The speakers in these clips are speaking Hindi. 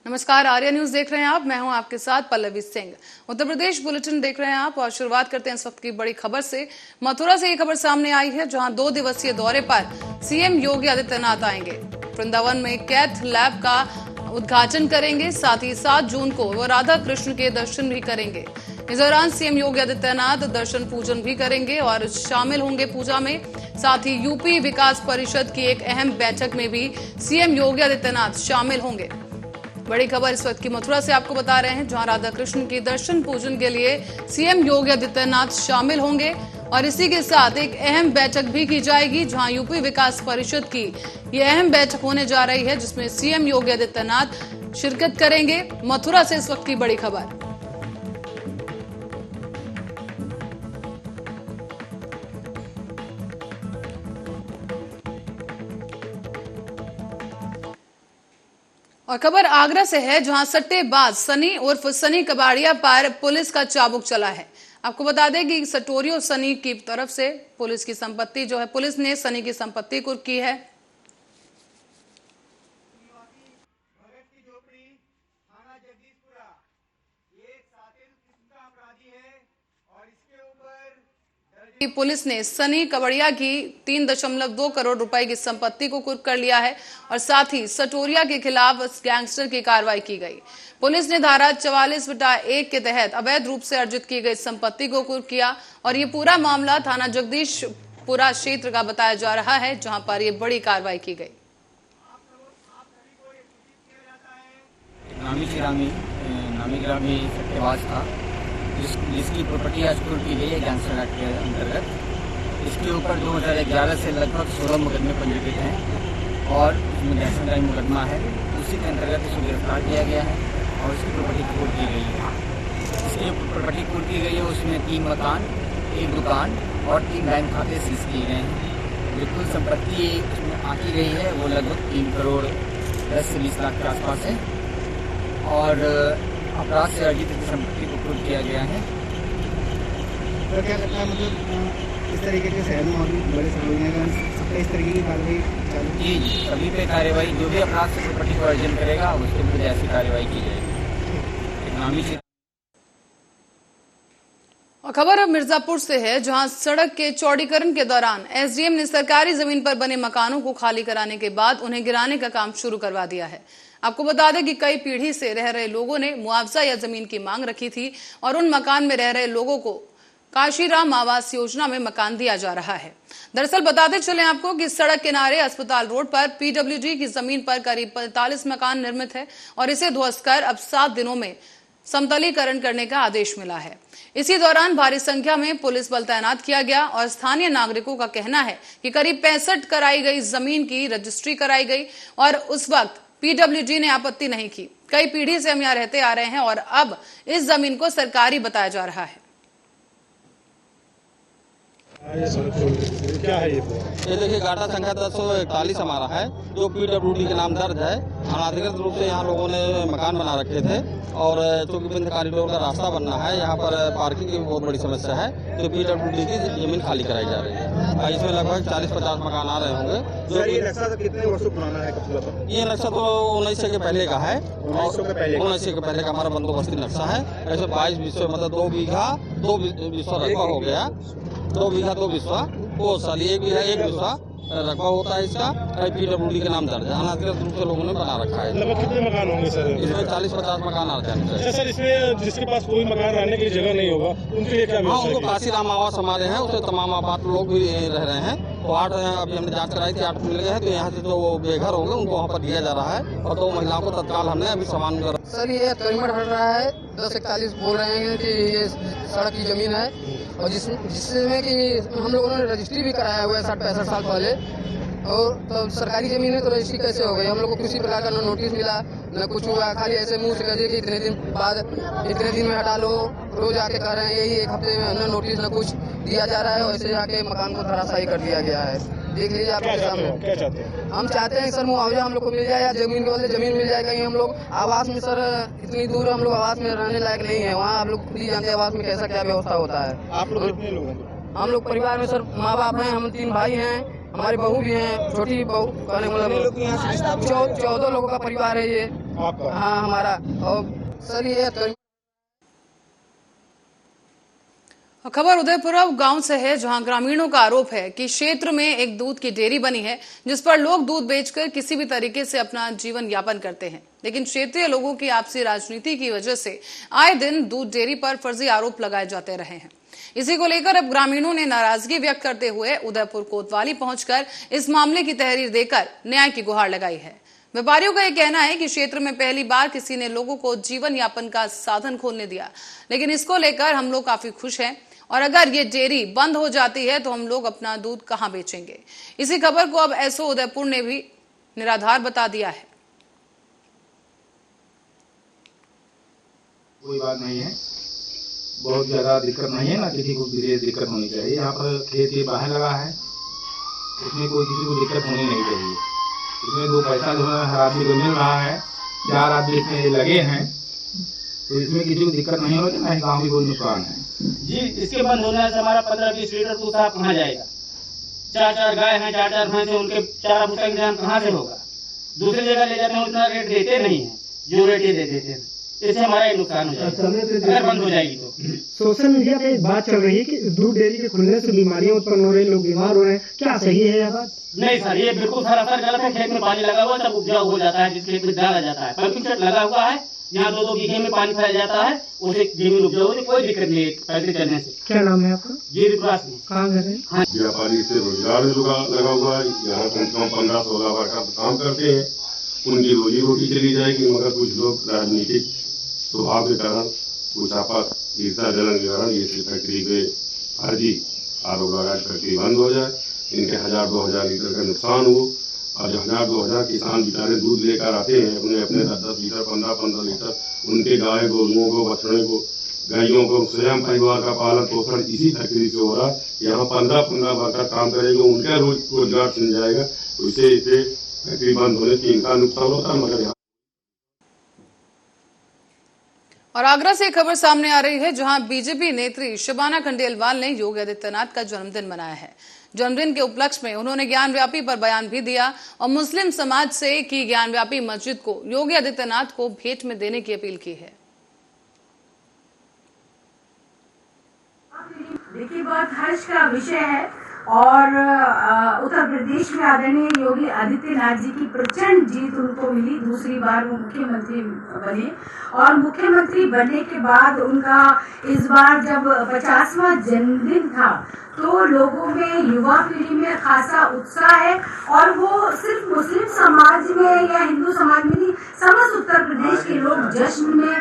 नमस्कार, आर्या न्यूज देख रहे हैं आप। मैं हूं आपके साथ पल्लवी सिंह। उत्तर प्रदेश बुलेटिन देख रहे हैं आप और शुरुआत करते हैं इस वक्त की बड़ी खबर से। मथुरा से ये खबर सामने आई है, जहां 2 दिवसीय दौरे पर सीएम योगी आदित्यनाथ आएंगे। वृंदावन में कैथ लैब का उद्घाटन करेंगे। साथ ही 7 जून को वो राधा कृष्ण के दर्शन भी करेंगे। इस दौरान सीएम योगी आदित्यनाथ दर्शन पूजन भी करेंगे और शामिल होंगे पूजा में। साथ ही यूपी विकास परिषद की एक अहम बैठक में भी सीएम योगी आदित्यनाथ शामिल होंगे। बड़ी खबर इस वक्त की मथुरा से आपको बता रहे हैं, जहां राधा कृष्ण के दर्शन पूजन के लिए सीएम योगी आदित्यनाथ शामिल होंगे और इसी के साथ एक अहम बैठक भी की जाएगी, जहां यूपी विकास परिषद की यह अहम बैठक होने जा रही है, जिसमें सीएम योगी आदित्यनाथ शिरकत करेंगे। मथुरा से इस वक्त की बड़ी खबर। और खबर आगरा से है, जहां सट्टेबाज सनी उर्फ सनी कबाड़िया पर पुलिस का चाबुक चला है। आपको बता दें कि सटोरियो सनी की तरफ से पुलिस की संपत्ति जो है, पुलिस ने सनी की संपत्ति कुर्क की है। पुलिस ने सनी कबड़िया की 3.2 करोड़ रुपए की संपत्ति को कुर्क कर लिया है और साथ ही सटोरिया के खिलाफ गैंगस्टर की कार्रवाई की गई। पुलिस ने धारा 44/1 के तहत अवैध रूप से अर्जित की गई संपत्ति को कुर्क किया और ये पूरा मामला थाना जगदीशपुरा क्षेत्र का बताया जा रहा है, जहां पर ये बड़ी कार्रवाई की गई। नामी ग्रामी सट्टेबाज था, जिसकी प्रॉपर्टी आज कुर्क की गई है गैंगस्टर एक्ट के अंतर्गत। इसके ऊपर 2011 से लगभग 16 मुकदमे पंजीकृत हैं और इसमें गैंगस्टर का मुकदमा है। उसी के अंतर्गत इसको गिरफ्तार किया गया है और इसकी प्रॉपर्टी कुर्क की गई है। इसकी प्रॉपर्टी कुर्क की गई है, उसमें 3 मकान, 1 दुकान और 3 बैंक खाते सीज किए गए हैं। जो कुल संपत्ति इसमें आकी गई है वो लगभग 3 करोड़ 10 से 20 लाख के आसपास है और अपराध से अर्जित संपत्ति को कुर्क किया गया है। तो क्या लगता है, मतलब इस तरीके के शहर में और भी बड़े शहरों इस तरीके की कार्रवाई चालू? जी, सभी पे कार्रवाई, जो भी अपराध से प्रॉपर्टी को अर्जन करेगा उसके विरुद्ध ऐसी कार्रवाई की जाएगी। इकोनॉमी से और खबर अब मिर्जापुर से है, जहां सड़क के चौड़ीकरण के दौरान एसडीएम ने सरकारी जमीन पर बने मकानों को खाली कराने के बाद उन्हें गिराने का काम शुरू करवा दिया है। आपको बता दें कि कई पीढ़ी से रह रहे लोगों ने मुआवजा या जमीन की मांग रखी थी और उन मकान में रह रहे लोगों को काशीराम आवास योजना में मकान दिया जा रहा है। दरअसल बताते चले आपको कि सड़क किनारे अस्पताल रोड पर पीडब्ल्यूडी की जमीन पर करीब 45 मकान निर्मित है और इसे ध्वस्त कर अब 7 दिनों में समतलीकरण करने का आदेश मिला है। इसी दौरान भारी संख्या में पुलिस बल तैनात किया गया और स्थानीय नागरिकों का कहना है कि करीब 65 कराई गई जमीन की रजिस्ट्री कराई गई और उस वक्त पीडब्ल्यूडी ने आपत्ति नहीं की। कई पीढ़ी से हम यहाँ रहते आ रहे हैं और अब इस जमीन को सरकारी बताया जा रहा है। क्या है ये देखिए, गाटा संख्या 1041 हमारा है, जो पीडब्ल्यूडी के नाम दर्ज है। अनाधिकृत रूप से यहाँ लोगों ने मकान बना रखे थे और चूंकि बिंद कॉरिडोर का रास्ता बनना है, यहाँ पर पार्किंग की बहुत बड़ी समस्या है, तो पीडब्ल्यूडी की जमीन खाली कराई जा रही है। इसमें लगभग 40-50 मकान आ रहे होंगे। जो ये नक्शा कितने वर्षों पुराना है? ये नक्शा तो 1900 के पहले का है। 1900 के पहले का हमारा बंदोबस्ती नक्शा है। ऐसे 22 बिस्वा, मतलब 2 बीघा 2 बिस्वा रकबा हो गया। 2 बीघा 2 बिस्वा, वो साल 1 बीघा 1 बिस्वा रकबा होता है इसका। पीडब्ल्यूडी के नाम दर्ज है। अनाधिकृत रूप से लोगों ने बना रखा है। लगभग कितने मकान होंगे सर? इसमें 40-50 मकान आते हैं सर। इसमें जिसके पास कोई मकान रहने की जगह नहीं होगा, उनके लिए क्या? हाँ, उनको काशीराम आवास हमारे हैं, उससे तमाम आपात लोग भी रह रहे हैं। तो 8 अभी हमने जांच कराई थी, 8 मिल गए हैं। तो यहाँ से जो बेघर होंगे उनको वहाँ पर दिया जा रहा है और 2 महिलाओं को तत्काल हमने अभी सामान। सर, ये अतिक्रमण हट रहा है। 1041 बोल रहे हैं कि ये सड़क की जमीन है और जिसमें कि हम लोगों ने रजिस्ट्री भी कराया हुआ है 60-65 साल पहले। और तो सरकारी जमीन है तो रजिस्ट्री कैसे हो गई? हम लोग को किसी प्रकार का न नोटिस मिला न कुछ हुआ। खाली ऐसे मुंह से कह दिए कि इतने दिन बाद, इतने दिन में हटा लो। रोज आके कह रहे हैं यही 1 हफ्ते में न नोटिस न कुछ दिया जा रहा है। वैसे आके मकान को धराशायी कर दिया गया है। देख लीजिए आपके सामने। क्या चाहते हैं? हम चाहते हैं सर मुआवजा हम लोग को मिल जाए या जमीन के बदले जमीन मिल जाए। कहीं हम लोग आवास में, सर इतनी दूर हम लोग आवास में रहने लायक नहीं है। वहाँ आप लोग खुद ही जानते हैं आवास में कैसा क्या व्यवस्था होता है। आप लोग कितने लोग हैं? हम लोग परिवार में सर माँ बाप हैं, हम 3 भाई हैं, हमारी बहू भी हैं, छोटी बहू कहने मतलब 14 लोगों का परिवार है ये। आपका? हाँ हमारा। और सर ये खबर उदयपुरा गांव से है, जहां ग्रामीणों का आरोप है कि क्षेत्र में एक दूध की डेयरी बनी है जिस पर लोग दूध बेचकर किसी भी तरीके से अपना जीवन यापन करते हैं। लेकिन क्षेत्रीय लोगों की आपसी राजनीति की वजह से आए दिन दूध डेयरी पर फर्जी आरोप लगाए जाते रहे हैं। इसी को लेकर अब ग्रामीणों ने नाराजगी व्यक्त करते हुए उदयपुर कोतवाली पहुंचकर इस मामले की तहरीर देकर न्याय की गुहार लगाई है। व्यापारियों का यह कहना है कि क्षेत्र में पहली बार किसी ने लोगों को जीवन यापन का साधन खोलने दिया, लेकिन इसको लेकर हम लोग काफी खुश हैं और अगर ये डेयरी बंद हो जाती है तो हम लोग अपना दूध कहां बेचेंगे। इसी खबर को अब एसओ उदयपुर ने भी निराधार बता दिया है। कोई बात नहीं है, बहुत ज्यादा दिक्कत नहीं है ना, किसी को भी दिक्कत होनी चाहिए। यहाँ पर खेत के बाहर लगा है, उसमें कोई किसी को दिक्कत होनी नहीं चाहिए। इसमें 2 पैसा जो है हर आदमी को मिल रहा है, 4 आदमी इसमें लगे हैं, तो इसमें किसी को दिक्कत नहीं होगी, ना ही गाँव की कोई नुकसान है जी। इसके बंद होने से हमारा 15-20 लीटर दूध साहब कहाँ जाएगा? 4 गाय हैं, 4 भैंस हैं, उनके चारा भूसा इंतजाम कहाँ से होगा? दूसरी जगह ले जाते हैं, उतना रेट देते नहीं है जो रेट ये दे देते हैं। इससे हमारा ही नुकसान हो जाएगा अगर बंद हो जाएगी तो। सोशल मीडिया पे एक बात चल रही है कि दूध डेयरी के खुलने से बीमारियां उत्पन्न हो रही, लोग बीमार हो रहे हैं, क्या सही है यह बात? नहीं सर, ये बिल्कुल सरासर गलत है। खेत में पानी लगा हुआ तब उपजाऊ हो जाता है, जिस खेत में डाला जाता है। पंपिंग सेट लगा हुआ है, यहाँ 2-2 बीघे में पानी फैल जाता है, उसे जमीन उपजाऊ होती, कोई दिक्कत नहीं है पैदल चलने से। क्या नाम है आपका? जी विकास में। कहाँ घर है? व्यापारी से रोजगार लगा हुआ है, यहाँ कम से कम 15-16 वर्कर काम करते हैं, उनकी रोजी रोटी चली जाएगी। मगर कुछ लोग राजनीतिक स्वभाव के कारण, कुछ आपस ईर्षा जलन के कारण ये फैक्ट्री पे फर्जी आरोप लगाए फैक्ट्री बंद हो जाए, इनके 1000-2000 लीटर का नुकसान हो। और जो 1000-2000 किसान बेचारे दूध लेकर आते हैं अपने 10-10 लीटर 15-15 लीटर, उनके गाय गोरुओं को, बछड़े को, गायों को, स्वयं परिवार का पालन पोषण इसी फैक्ट्री से हो रहा है। यहाँ 15-15 वर्कर काम करेंगे, उनका रोजगार छिन जाएगा। उससे इसे फैक्ट्री बंद होने से इनका नुकसान होता है। मगर और आगरा से एक खबर सामने आ रही है, जहां बीजेपी नेत्री शबाना खंडेलवाल ने योगी आदित्यनाथ का जन्मदिन मनाया है। जन्मदिन के उपलक्ष्य में उन्होंने ज्ञानव्यापी पर बयान भी दिया और मुस्लिम समाज से की ज्ञानव्यापी मस्जिद को योगी आदित्यनाथ को भेंट में देने की अपील की है। देखिए, बहुत हर्ष का विषय है और उत्तर प्रदेश में आदरणीय योगी आदित्यनाथ जी की प्रचंड जीत उनको मिली। दूसरी बार वो मुख्यमंत्री बने और मुख्यमंत्री बनने के बाद उनका इस बार जब 50वां जन्मदिन था तो लोगों में, युवा पीढ़ी में खासा उत्साह है और वो सिर्फ मुस्लिम समाज में या हिंदू समाज में नहीं, समस्त उत्तर प्रदेश के लोग जश्न में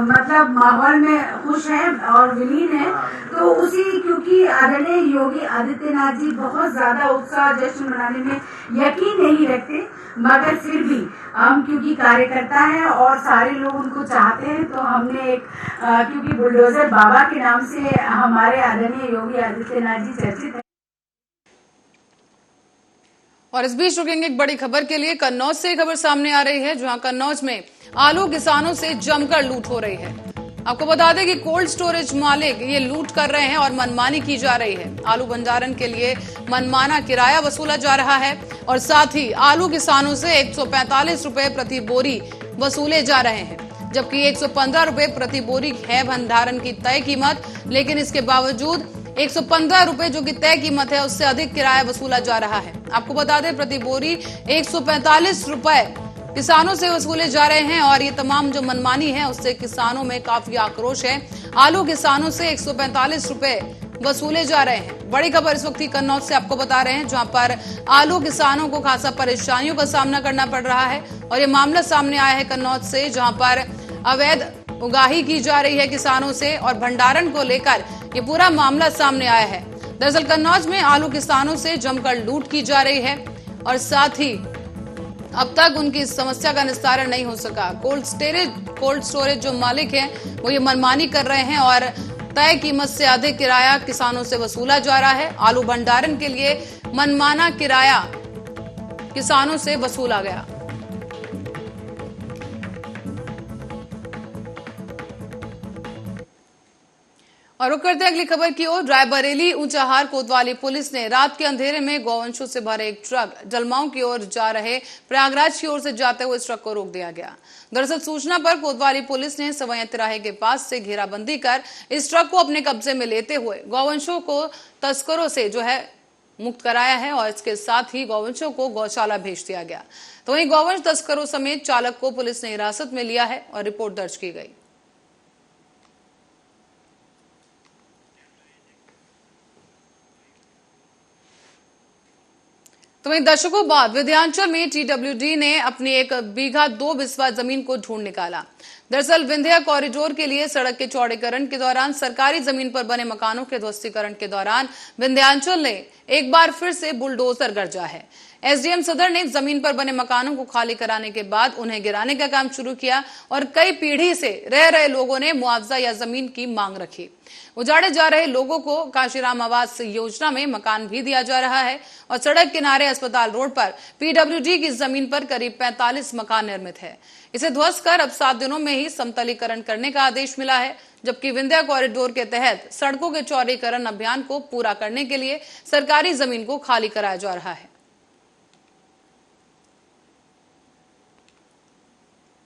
मतलब माहौल में खुश हैं और विलीन हैं। तो उसी, क्योंकि आदरणीय योगी आदित्यनाथ जी बहुत ज्यादा उत्साह जश्न मनाने में यकीन नहीं रखते, मगर फिर भी हम क्योंकि कार्यकर्ता हैं और सारे लोग उनको चाहते हैं, तो हमने एक क्योंकि बुलडोजर बाबा के नाम से हमारे आदरणीय योगी आदित्यनाथ जी चर्चित है। और इस बीच रुकेंगे एक बड़ी खबर के लिए। कन्नौज से खबर सामने आ रही है, जहां कन्नौज में आलू किसानों से जमकर लूट हो रही है। आपको बता दें कि कोल्ड स्टोरेज मालिक ये लूट कर रहे हैं और मनमानी की जा रही है। आलू भंडारण के लिए मनमाना किराया वसूला जा रहा है और साथ ही आलू किसानों से 145 रुपए प्रति बोरी वसूले जा रहे हैं, जबकि 115 रुपए प्रति बोरी है भंडारण की तय कीमत। लेकिन इसके बावजूद 115 रुपए जो कि तय कीमत है उससे अधिक किराया वसूला जा रहा है। आपको बता दें प्रति बोरी 145 रुपए किसानों से वसूले जा रहे हैं और ये तमाम जो मनमानी है उससे किसानों में काफी आक्रोश है। आलू किसानों से 145 रुपए वसूले जा रहे हैं। बड़ी खबर इस वक्त कन्नौज से आपको बता रहे हैं, जहां पर आलू किसानों को खासा परेशानियों का सामना करना पड़ रहा है। और ये मामला सामने आया है कन्नौज से, जहां पर अवैध उगाही की जा रही है किसानों से और भंडारण को लेकर ये पूरा मामला सामने आया है। दरअसल कन्नौज में आलू किसानों से जमकर लूट की जा रही है और साथ ही अब तक उनकी इस समस्या का निस्तारण नहीं हो सका। कोल्ड स्टोरेज जो मालिक हैं वो ये मनमानी कर रहे हैं और तय कीमत से अधिक किराया किसानों से वसूला जा रहा है। आलू भंडारण के लिए मनमाना किराया किसानों से वसूला गया। और रुक करते हैं अगली खबर की ओर। रायबरेली ऊंचाहार कोतवाली पुलिस ने रात के अंधेरे में गौवंशों से भरे एक ट्रक जलमाऊ की ओर जा रहे प्रयागराज की ओर से जाते हुए इस ट्रक को रोक दिया गया। दरअसल सूचना पर कोतवाली पुलिस ने सवैया तिराहे के पास से घेराबंदी कर इस ट्रक को अपने कब्जे में लेते हुए गौवंशों को तस्करों से मुक्त कराया है और इसके साथ ही गौवंशों को गौशाला भेज दिया गया। तो वहीं गौवंश तस्करों समेत चालक को पुलिस ने हिरासत में लिया है और रिपोर्ट दर्ज की गई। तो वहीं दशकों बाद विंध्याचल में टीडब्ल्यूडी ने अपनी 1 बीघा 2 बिस्वा जमीन को ढूंढ निकाला। दरअसल विंध्या कॉरिडोर के लिए सड़क के चौड़ीकरण के दौरान सरकारी जमीन पर बने मकानों के ध्वस्तीकरण के दौरान विंध्याचल ने एक बार फिर से बुलडोजर गरजा है। एसडीएम सदर ने जमीन पर बने मकानों को खाली कराने के बाद उन्हें गिराने का काम शुरू किया और कई पीढ़ी से रह रहे लोगों ने मुआवजा या जमीन की मांग रखी। उजाड़े जा रहे लोगों को काशीराम आवास योजना में मकान भी दिया जा रहा है और सड़क किनारे अस्पताल रोड पर पीडब्ल्यूडी की जमीन पर करीब 45 मकान निर्मित है। इसे ध्वस्त कर अब 7 दिनों में ही समतलीकरण करने का आदेश मिला है, जबकि विंध्या कॉरिडोर के तहत सड़कों के चौड़ीकरण अभियान को पूरा करने के लिए सरकारी जमीन को खाली कराया जा रहा है।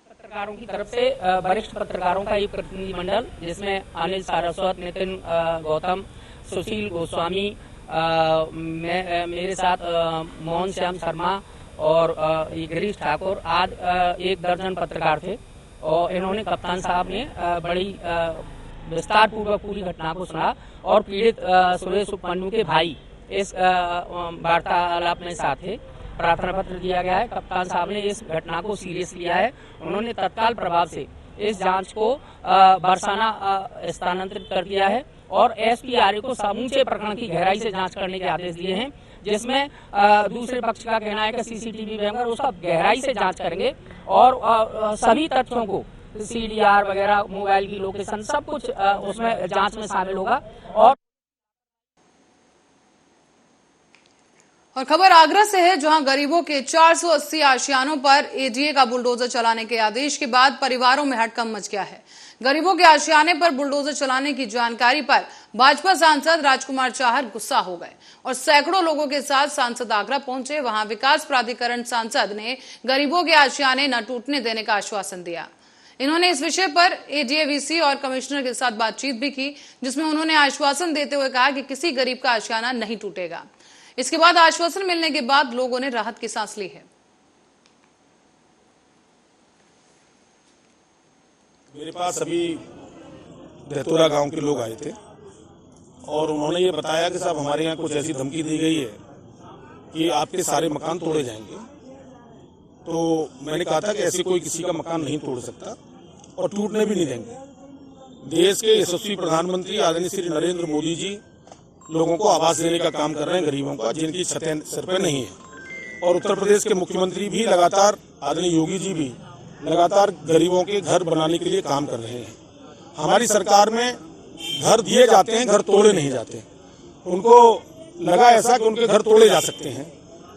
पत्रकारों की तरफ से वरिष्ठ पत्रकारों का एक प्रतिनिधिमंडल जिसमें अनिल सारस्वत, नितिन गौतम, सुशील गोस्वामी, मेरे साथ मोहन श्याम शर्मा और गिरीश ठाकुर आदि 1 दर्जन पत्रकार थे और इन्होंने कप्तान साहब ने बड़ी विस्तार पूर्वक पूरी घटना को सुना और पीड़ित सुरेश उपमन्यु के भाई इस वार्तालाप में साथ थे। प्रार्थना पत्र दिया गया है। कप्तान साहब ने इस घटना को सीरियस लिया है। उन्होंने तत्काल प्रभाव से इस जांच को बरसाना स्थानांतरित कर दिया है और एसपी आरए को समूचे प्रकरण की गहराई से जांच करने के आदेश दिए हैं, जिसमें दूसरे पक्ष का कहना है कि सीसीटीवी वगैरह उसका गहराई से जांच करेंगे और सभी तथ्यों को सीडीआर वगैरह, मोबाइल की लोकेशन, सब कुछ उसमें जांच में शामिल होगा। और खबर आगरा से है, जहां गरीबों के 480 आशियानों पर एडीए का बुलडोजर चलाने के आदेश के बाद परिवारों में हड़कंप मच गया है। गरीबों के आशियाने पर बुलडोजर चलाने की जानकारी पर भाजपा सांसद राजकुमार चाहर गुस्सा हो गए और सैकड़ों लोगों के साथ सांसद आगरा पहुंचे। वहां विकास प्राधिकरण सांसद ने गरीबों के आशियाने न टूटने देने का आश्वासन दिया। इन्होंने इस विषय पर एडीएवीसी और कमिश्नर के साथ बातचीत भी की, जिसमें उन्होंने आश्वासन देते हुए कहा कि किसी गरीब का आशियाना नहीं टूटेगा। इसके बाद आश्वासन मिलने के बाद लोगों ने राहत की सांस ली है। मेरे पास अभी दहतोरा गांव के लोग आए थे और उन्होंने ये बताया कि साहब हमारे यहाँ कुछ ऐसी धमकी दी गई है कि आपके सारे मकान तोड़े जाएंगे। तो मैंने कहा था कि ऐसे कोई किसी का मकान नहीं तोड़ सकता और टूटने भी नहीं देंगे। देश के यशस्वी प्रधानमंत्री आदरणीय श्री नरेंद्र मोदी जी लोगों को आवास देने का काम कर रहे हैं, गरीबों का जिनकी छतें सिर पर नहीं है। और उत्तर प्रदेश के मुख्यमंत्री भी लगातार, आदरणीय योगी जी भी लगातार गरीबों के घर बनाने के लिए काम कर रहे हैं। हमारी सरकार में घर दिए जाते हैं, घर तोड़े नहीं जाते। उनको लगा ऐसा कि उनके घर तोड़े जा सकते हैं,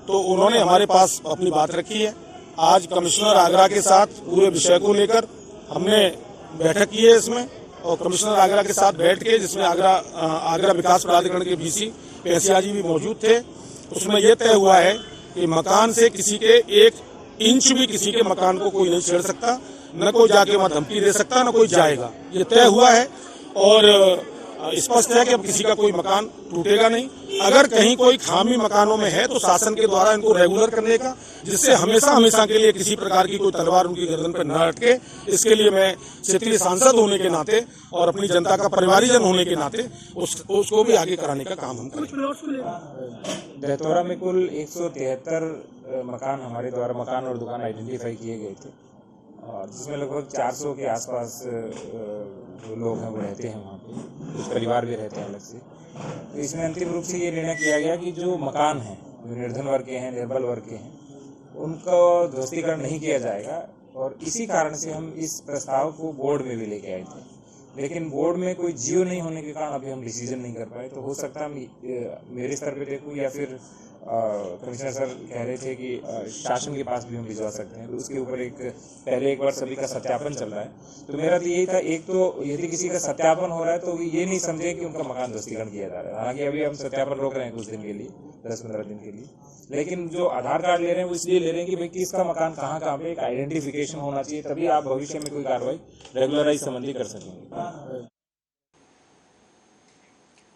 तो उन्होंने हमारे पास अपनी बात रखी है। आज कमिश्नर आगरा के साथ पूरे विषय को लेकर हमने बैठक की है इसमें, और कमिश्नर आगरा के साथ बैठ के, जिसमें आगरा विकास प्राधिकरण के बीसी पैसिया जी भी मौजूद थे, उसमें यह तय हुआ है कि मकान से किसी के 1 इंच भी किसी के मकान को कोई नहीं छेड़ सकता, न कोई जाके वहां धमकी दे सकता, न कोई जाएगा। ये तय हुआ है और स्पष्ट है कि अब किसी का कोई मकान टूटेगा नहीं। अगर कहीं कोई खामी मकानों में है तो शासन के द्वारा इनको रेगुलर करने का, जिससे हमेशा के लिए किसी प्रकार की कोई तलवार उनकी गर्दन पर न अटके, इसके लिए मैं क्षेत्रीय सांसद होने के नाते और अपनी जनता का परिवारीजन होने के नाते उसको भी आगे कराने का काम हम करें। दहतौरा में कुल 173 मकान हमारे द्वारा मकान और दुकान आइडेंटिफाई किए गए थे, जिसमें लगभग 400 के आसपास जो लोग हैं वो रहते हैं वहाँ पे, कुछ परिवार भी रहते हैं अलग से। तो इसमें अंतिम रूप से ये निर्णय किया गया कि जो मकान हैं, जो निर्धन वर्ग के हैं, निर्बल वर्ग के हैं, उनको ध्वस्तीकरण नहीं किया जाएगा। और इसी कारण से हम इस प्रस्ताव को बोर्ड में भी लेके आए थे, लेकिन बोर्ड में कोई जियो नहीं होने के कारण अभी हम डिसीजन नहीं कर पाए। तो हो सकता है मेरे स्तर पे देखूँ या फिर कमिश्नर सर कह रहे थे कि शासन के पास भी हम भिजवा सकते हैं, तो उसके ऊपर पहले एक बार सभी का सत्यापन चल रहा है। तो मेरा तो यही था, एक तो यदि किसी का सत्यापन हो रहा है तो ये नहीं समझे कि उनका मकान ध्वस्तीकरण किया जा रहा है। हालांकि अभी हम सत्यापन रोक रहे हैं कुछ दिन के लिए, 10-15 दिन के लिए, लेकिन जो आधार कार्ड ले रहे हैं वो इसलिए ले रहे हैं कि भाई किसका मकान कहाँ पे एक आइडेंटिफिकेशन होना चाहिए, तभी आप भविष्य में कोई कार्रवाई रेगुलराइज संबंधी कर सकेंगे।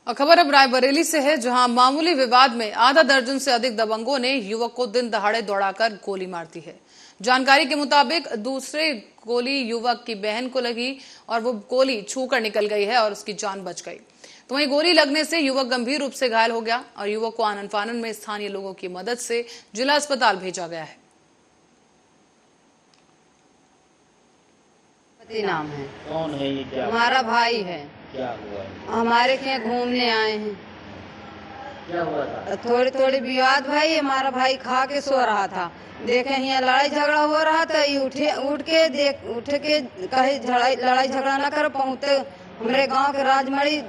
और खबर अब रायबरेली से है, जहां मामूली विवाद में आधा दर्जन से अधिक दबंगों ने युवक को दिन दहाड़े दौड़ाकर गोली मार दी है। जानकारी के मुताबिक दूसरे गोली युवक की बहन को लगी और वो गोली छूकर निकल गई है और उसकी जान बच गई। तो वहीं गोली लगने से युवक गंभीर रूप से घायल हो गया और युवक को आनन फानन में स्थानीय लोगों की मदद से जिला अस्पताल भेजा गया है। नाम है, कौन है ये? क्या हमारा भाई है। क्या हुआ है? हमारे यहाँ घूमने आए हैं। क्या हुआ था? थोड़ी विवाद भाई, हमारा भाई खा के सो रहा था, देखे यहाँ लड़ाई झगड़ा हो रहा था, उठ के कहे लड़ाई झगड़ा न कर, पहुँचते हमारे गांव के राजमढ़ी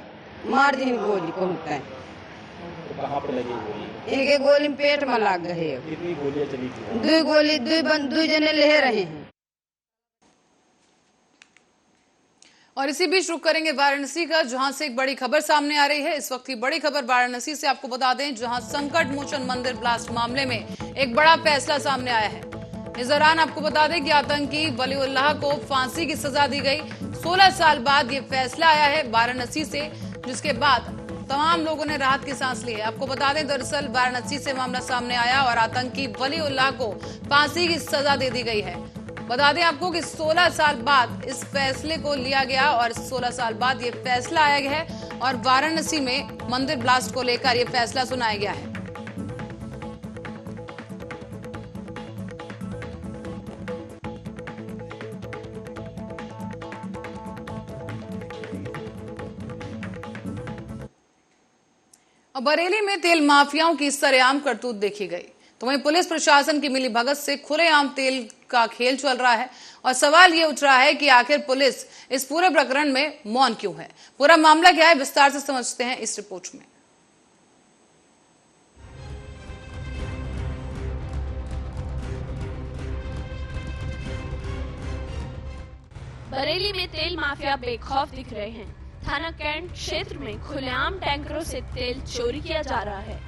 मार दी गोली पहुँचते। कहाँ पे लगी गोली? एक गोली पेट में लग गए। कितनी गोलियां चली थी? दो जने ले रहे हैं। और इसी बीच रुक करेंगे वाराणसी का, जहां से एक बड़ी खबर सामने आ रही है। इस वक्त की बड़ी खबर वाराणसी से आपको बता दें, जहां संकट मोचन मंदिर ब्लास्ट मामले में एक बड़ा फैसला सामने आया है। इस दौरान आपको बता दें कि आतंकी वलीउल्लाह को फांसी की सजा दी गई। 16 साल बाद ये फैसला आया है वाराणसी से, जिसके बाद तमाम लोगों ने राहत की सांस ली है। आपको बता दें, दरअसल वाराणसी से मामला सामने आया और आतंकी वलीउल्लाह को फांसी की सजा दे दी गई है। बता दें आपको कि 16 साल बाद इस फैसले को लिया गया और 16 साल बाद ये फैसला आया गया है और वाराणसी में मंदिर ब्लास्ट को लेकर ये फैसला सुनाया गया है। और बरेली में तेल माफियाओं की सरेआम करतूत देखी गई। तो वहीं पुलिस प्रशासन की मिलीभगत से खुलेआम तेल का खेल चल रहा है और सवाल ये उठ रहा है कि आखिर पुलिस इस पूरे प्रकरण में मौन क्यों है। पूरा मामला क्या है, विस्तार से समझते हैं इस रिपोर्ट में। बरेली में तेल माफिया बेखौफ दिख रहे हैं। थाना कैंट क्षेत्र में खुलेआम टैंकरों से तेल चोरी किया जा रहा है।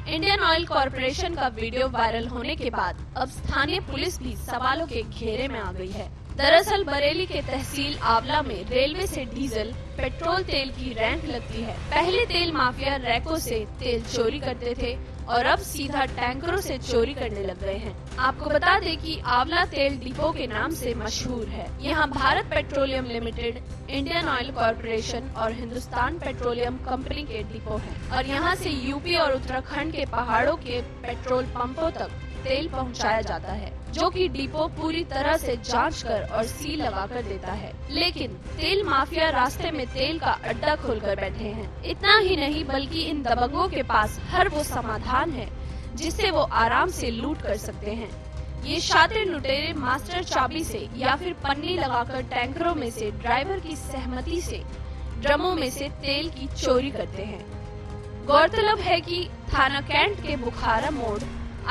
इंडियन ऑयल कॉरपोरेशन का वीडियो वायरल होने के बाद अब स्थानीय पुलिस भी सवालों के घेरे में आ गई है। दरअसल बरेली के तहसील आंवला में रेलवे से डीजल पेट्रोल तेल की रैंक लगती है। पहले तेल माफिया रैकों से तेल चोरी करते थे और अब सीधा टैंकरों से चोरी करने लग गए हैं। आपको बता दें कि आंवला तेल डिपो के नाम से मशहूर है। यहाँ Bharat petroleum limited, Indian oil corporation और हिंदुस्तान पेट्रोलियम कंपनी के डिपो हैं और यहाँ से यूपी और उत्तराखंड के पहाड़ों के पेट्रोल पंपों तक तेल पहुँचाया जाता है, जो कि डिपो पूरी तरह से जांच कर और सील लगाकर देता है। लेकिन तेल माफिया रास्ते में तेल का अड्डा खोलकर बैठे हैं। इतना ही नहीं बल्कि इन दबंगों के पास हर वो समाधान है जिससे वो आराम से लूट कर सकते हैं। ये शातिर लुटेरे मास्टर चाबी से या फिर पन्नी लगाकर टैंकरों में से ड्राइवर की सहमति से ड्रमों में से तेल की चोरी करते हैं। गौरतलब है कि थाना कैंट के बुखारा मोड़,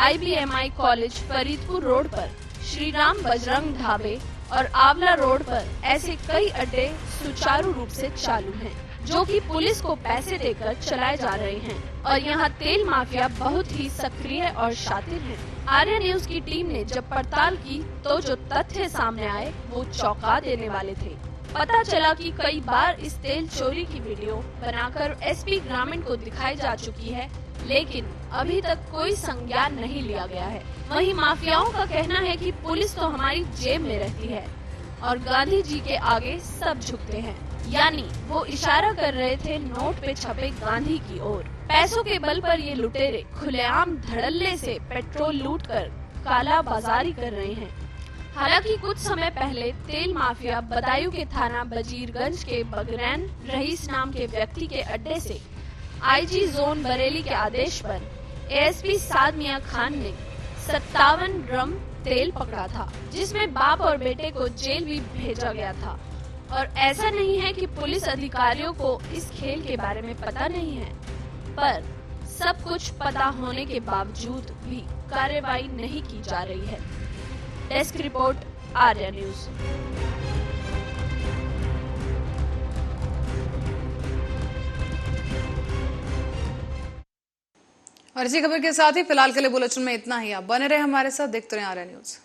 IBMI कॉलेज फरीदपुर रोड पर, श्री राम बजरंग ढाबे और आंवला रोड पर ऐसे कई अड्डे सुचारू रूप से चालू हैं, जो कि पुलिस को पैसे देकर चलाए जा रहे हैं और यहाँ तेल माफिया बहुत ही सक्रिय और शातिर हैं। आर्या न्यूज की टीम ने जब पड़ताल की तो जो तथ्य सामने आए वो चौंका देने वाले थे। पता चला कि कई बार इस तेल चोरी की वीडियो बनाकर SP ग्रामीण को दिखाई जा चुकी है, लेकिन अभी तक कोई संज्ञान नहीं लिया गया है। वहीं माफियाओं का कहना है कि पुलिस तो हमारी जेब में रहती है और गांधी जी के आगे सब झुकते हैं, यानी वो इशारा कर रहे थे नोट पे छपे गांधी की ओर। पैसों के बल पर ये लुटेरे खुलेआम धड़ल्ले से पेट्रोल लूटकर काला बाजारी कर रहे हैं। हालांकि कुछ समय पहले तेल माफिया बदायूं के थाना बजीरगंज के बगरैन रईस नाम के व्यक्ति के अड्डे से IG जोन बरेली के आदेश पर ASP साद मियां खान ने 57 ड्रम तेल पकड़ा था, जिसमें बाप और बेटे को जेल भी भेजा गया था। और ऐसा नहीं है कि पुलिस अधिकारियों को इस खेल के बारे में पता नहीं है, पर सब कुछ पता होने के बावजूद भी कार्रवाई नहीं की जा रही है। Desk report, Arya news. और इसी खबर के साथ ही फिलहाल के लिए बुलेटिन में इतना ही। आप बने रहे हमारे साथ, देखते रहे आर्या न्यूज।